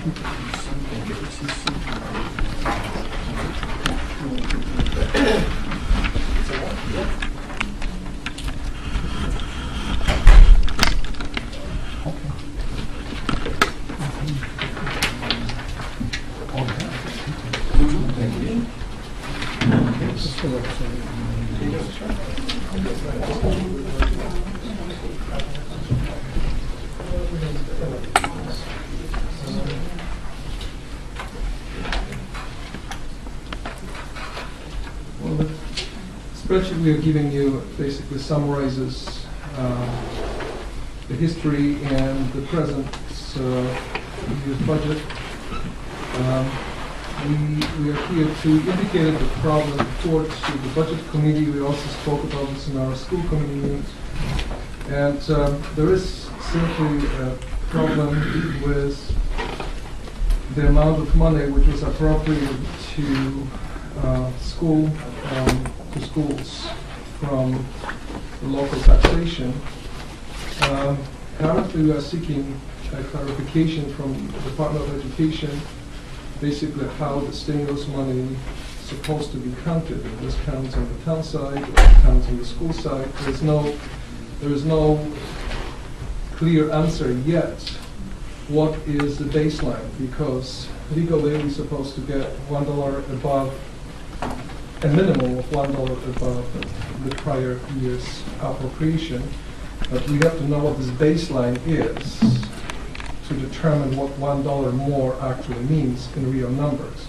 Well, the spreadsheet we are giving you basically summarizes the history and the present year's budget. We are here to indicate the problem report to the budget committee. We also spoke about this in our school committee meeting. And there is simply a problem with the amount of money which was appropriated to schools from the local taxation. Currently, we are seeking a clarification from the Department of Education, basically how the stimulus money is supposed to be counted. If this counts on the town side, or it counts on the school side. There is no clear answer yet. What is the baseline? Because legally we're supposed to get $1 above, a minimum of $1 above the prior year's appropriation. But we have to know what this baseline is to determine what $1 more actually means in real numbers.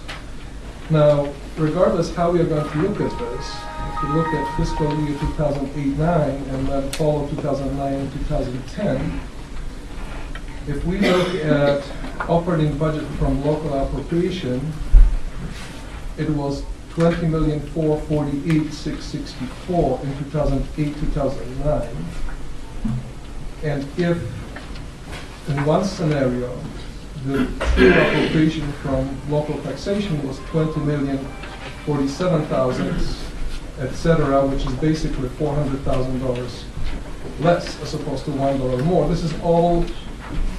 Now, regardless how we are going to look at this, if we look at fiscal year 2008-9 and then follow 2009 and 2010, if we look at operating budget from local appropriation, it was $20,448,664 in 2008-2009. And if in one scenario the true appropriation from local taxation was $20,047,000, etc., which is basically $400,000 less as opposed to $1 more. This is all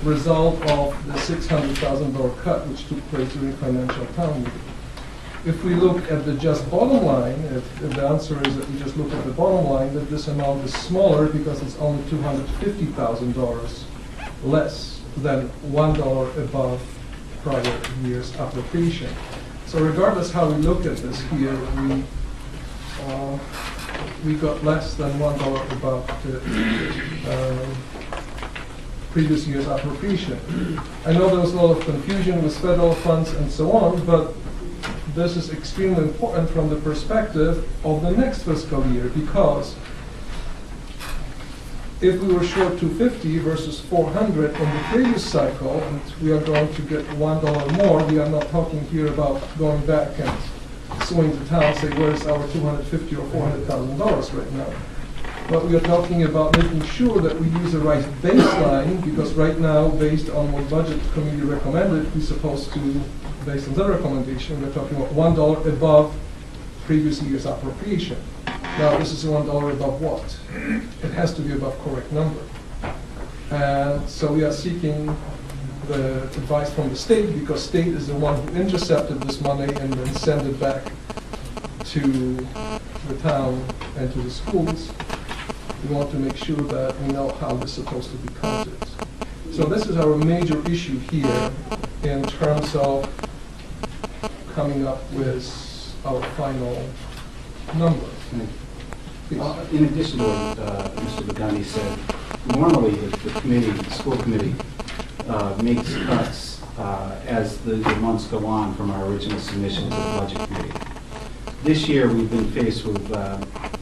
result of the $600,000 cut which took place during financial town meeting. If we look at the just bottom line, if the answer is that we just look at the bottom line, that this amount is smaller because it's only $250,000 less than $1 above prior year's application. So regardless how we look at this here, we got less than $1 above the previous year's appropriation. I know there was a lot of confusion with federal funds and so on, but this is extremely important from the perspective of the next fiscal year, because if we were short 250 versus 400 in the previous cycle, and we are going to get $1 more, we are not talking here about going back and suing the town, say where's our $250,000 or $400,000 right now. But we are talking about making sure that we use the right baseline, because right now, based on what budget committee recommended, we're supposed to, based on their recommendation, we're talking about $1 above previous year's appropriation. Now, this is $1 above what? It has to be above correct number. And so we are seeking the advice from the state, because state is the one who intercepted this money and then sent it back to the town and to the schools. We want to make sure that we know how this is supposed to be counted. So this is our major issue here in terms of coming up with our final number. In addition to what Mr. Bagani said, normally the committee, the school committee, makes cuts as the months go on from our original submission to the budget committee. This year we've been faced with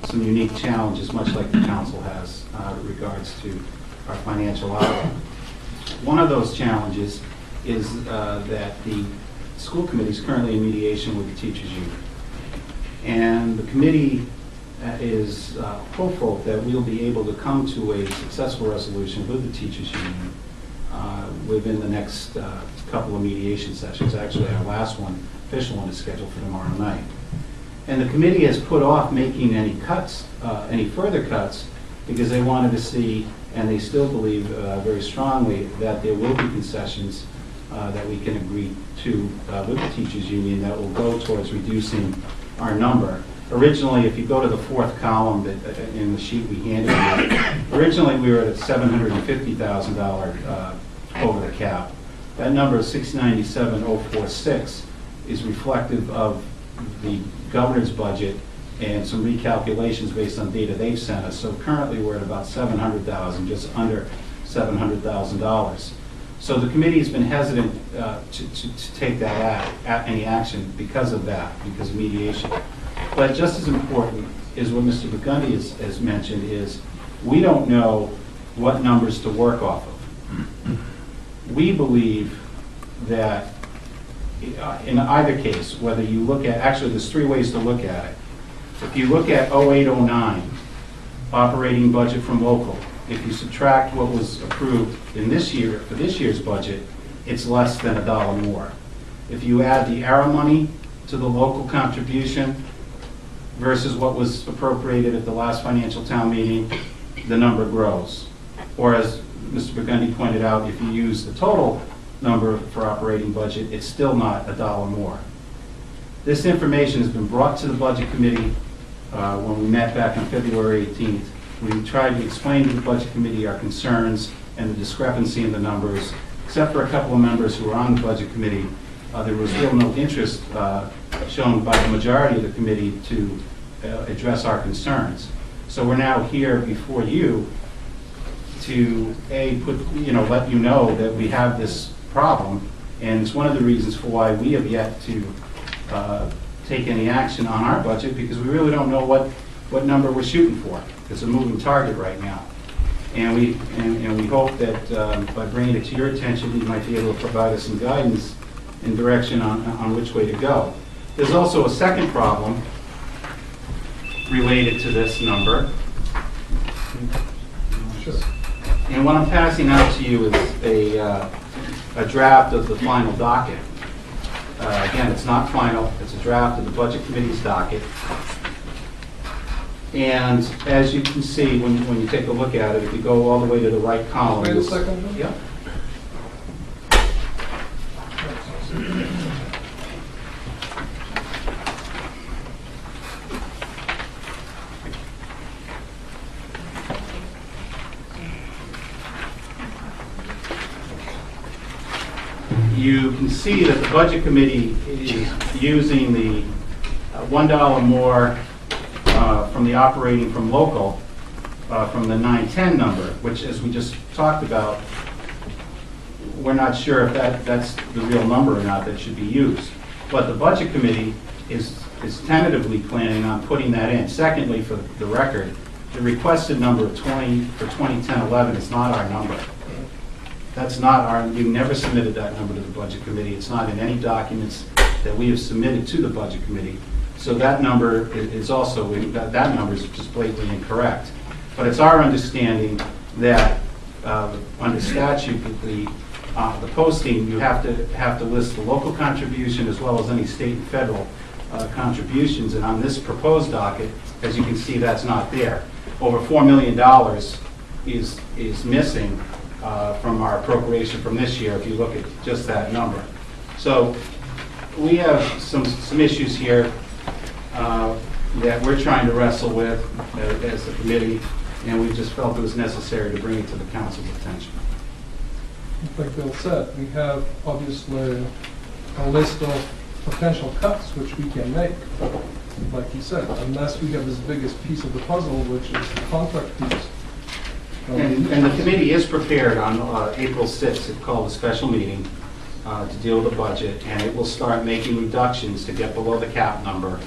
some unique challenges, much like the council has in regards to our financial outlook. One of those challenges is that the school committee is currently in mediation with the teachers union. And the committee is hopeful that we'll be able to come to a successful resolution with the teachers union within the next couple of mediation sessions. Actually, our last one, official one, is scheduled for tomorrow night. And the committee has put off making any cuts, any further cuts, because they wanted to see, and they still believe very strongly, that there will be concessions that we can agree to with the teachers union that will go towards reducing our number. Originally, if you go to the fourth column in the sheet we handed you, originally we were at $750,000 over the cap. That number of 697,046 is reflective of the governor's budget and some recalculations based on data they've sent us. So currently we're at about 700,000, just under $700,000. So the committee has been hesitant to take that any action because of that, because of mediation. But just as important is what Mr. Burgundy has mentioned is we don't know what numbers to work off of. We believe that in either case, whether you look at, actually there's three ways to look at it. If you look at 0809, operating budget from local, if you subtract what was approved in this year, for this year's budget, it's less than $1 more. If you add the ARRA money to the local contribution versus what was appropriated at the last financial town meeting, the number grows. Or as Mr. Burgundy pointed out, if you use the total number for operating budget, it's still not $1 more. This information has been brought to the Budget Committee when we met back on February 18th. We tried to explain to the Budget Committee our concerns and the discrepancy in the numbers. Except for a couple of members who were on the Budget Committee, there was still no interest shown by the majority of the committee to address our concerns. So we're now here before you to let you know that we have this problem, and it's one of the reasons for why we have yet to take any action on our budget, because we really don't know what number we're shooting for. It's a moving target right now, and we hope that by bringing it to your attention, you might be able to provide us some guidance and direction on which way to go. There's also a second problem related to this number. Sure. And what I'm passing out to you is a draft of the final docket. Again, it's not final, it's a draft of the Budget Committee's docket. And as you can see, when you take a look at it, if you go all the way to the right column. Wait a second. Yeah. You can see that the Budget Committee is using the $1 more from the operating from local, from the 910 number, which, as we just talked about, we're not sure if that's the real number or not that should be used. But the Budget Committee is tentatively planning on putting that in. Secondly, for the record, the requested number of 20 for 2010-11 is not our number. That's not our, you never submitted that number to the Budget Committee. It's not in any documents that we have submitted to the Budget Committee. So that number is also, that number is just blatantly incorrect. But it's our understanding that under statute, the posting, you have to list the local contribution as well as any state and federal contributions. And on this proposed docket, as you can see, that's not there. Over $4 million is missing from our appropriation from this year, if you look at just that number. So we have some issues here that we're trying to wrestle with as a committee, and we just felt it was necessary to bring it to the council's attention. Like Bill said, we have obviously a list of potential cuts which we can make. Like you said, unless we have this biggest piece of the puzzle, which is the contract piece. And the committee is prepared on April 6th to call a special meeting to deal with the budget, and it will start making reductions to get below the cap number,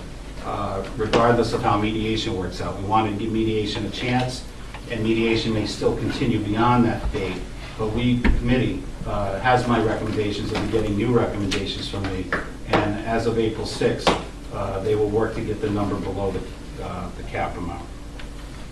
regardless of how mediation works out. We want to give mediation a chance, and mediation may still continue beyond that date. But we, the committee, has my recommendations, and getting new recommendations from me. And as of April 6th, they will work to get the number below the cap amount.